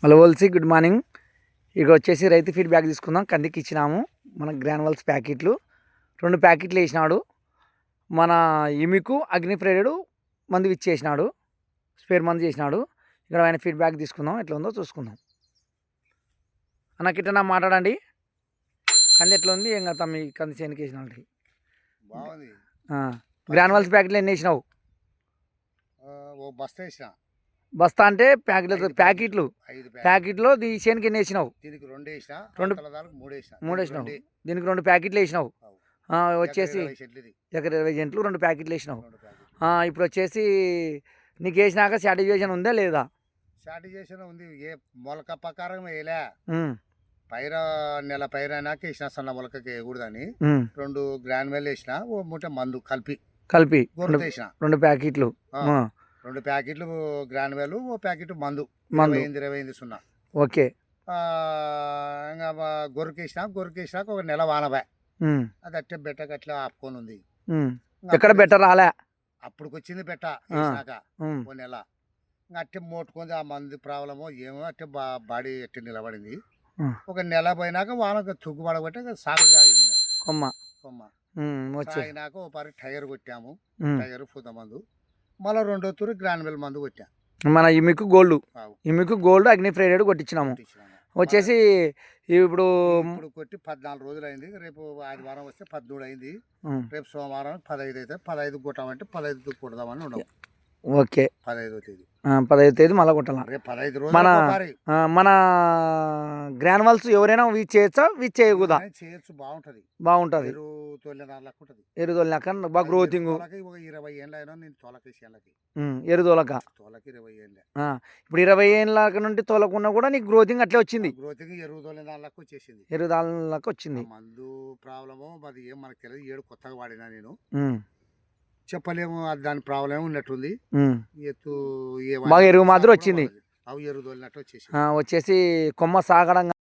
Hello వల్సి good morning. ఇక వచ్చేసి రైతు ఫీడ్బ్యాక్ తీసుకుందాం. కందికి ఇచ్చినాము మన గ్రాన్యువల్స్ ప్యాకెట్లు 2 ప్యాకెట్లు వేసినాడు. మన ఇమికు అగ్నిప్రేరుడు మందు ఇచ్చేసినాడు, స్పేర్ మందు చేసినాడు. ఇక్కడ ఆయన ఫీడ్బ్యాక్ తీసుకుందాం, ఎట్లా ఉందో చూసుకుందాం. అన్న కిట్టనా మాట్లాడండి. కంది ఎట్లా ఉంది? ఏం కదా మీ కంది చేనుకి వేసినాడు బాగుంది. గ్రాన్యువల్స్ ప్యాకెట్లు ఎన్ని వేసినావు? ఓ బస్తా వేసిన. బస్తా అంటే ప్యాకెట్లు ప్యాకెట్లో ఈ చేనుకి ఎన్ని వేసినావు? దీనికి 2 వేసిన, 3 వేసినావు. దీనికి 2 ప్యాకెట్లు వేసినావు. వచ్చేసి ఎకర 20 సెంట్లు 2 ప్యాకెట్లు వేసినావు. ఇప్పుడు వచ్చేసి నీకు వేసినాక సాటిస్ఫాక్షన్ ఉందా లేదా? సాటిస్ఫాక్షన్ ఉంది. ఏ మొలక ప్రకారం వేయలే, నెల పైరైనాక వేసిన. సన్న మొలకకి వేయకూడదని 2 గ్రాన్యువల్ వేసిన, ఓ మూట మందు కలిపి 2 ప్యాకెట్లు 2 ప్యాకెట్లు గ్రాన్యువల్, ఓ ప్యాకెట్ మందు 20 సున్నా. ఓకే. ఇంకా గొర్రెకేసినాక ఒక నెల వానబాయ్, అది అట్టే బెట్టకు అట్లా ఆపుకొని ఉంది. ఎక్కడ బెట్ట రాలే, అప్పుడుకి వచ్చింది బెట్ట వేసినాక ఓ నెల. ఇంకా అట్టే మోట్టుకుంది. ఆ మంది ప్రాబ్లమో ఏమో అట్టే బాడీ అట్టే నిలబడింది. ఒక నెల పోయినాక వాన తుగ్గుపడబట్టి సాగు సాగింది. కొమ్మ సాగినాక ఓ పరి టైర్ కొట్టాము, టైర్ పూత మందు. మళ్ళీ 2వ తూరు గ్రాన్యువల్ మందు కొట్టా. మన ఇమికు గోల్డ్ అగ్నిప్రేరుడు కొట్టించినాము. వచ్చేసి ఇప్పుడు కొట్టి 14 రోజులు అయింది. రేపు ఆదివారం వస్తే 13 అయింది. రేపు సోమవారం 15 అయితే 15 కొట్టామంటే 15 కొడదామని ఉండవు. ఓకే. 15వ తేదీ 15వ తేదీ మళ్ళీ కొట్టాలి. రేపు 15 రోజులు. మన గ్రాన్యువల్స్ ఎవరైనా వీచ్ చేయొచ్చా, వీచ్ చేయకూడదా? చేయొచ్చు, బాగుంటది. ఎరుదోలినాక బాగా గ్రోతింగ్. 20 ఏళ్ళ అయినా నేను తోలకేసి ఎరుదోలక 20 ఏళ్ళ. ఇప్పుడు 20 ఏళ్ళ నుండి తోలకున్నా కూడా నీకు గ్రోతింగ్ అట్లే వచ్చింది. గ్రోతింగ్ ఎరుదోళ్ళకి వచ్చేసింది. ఎరుదాళ్ళకి వచ్చింది. మందు ప్రాబ్లము మరి ఏం మనకు తెలియదు. 7 కొత్తగా వాడినా నేను, చెప్పలేము. దాని ప్రాబ్లం ఉన్నట్టుంది. బాగా ఎరువు మాదిరి వచ్చింది. అవి ఎరుదోలినట్టు వచ్చేసి కొమ్మ సాగడం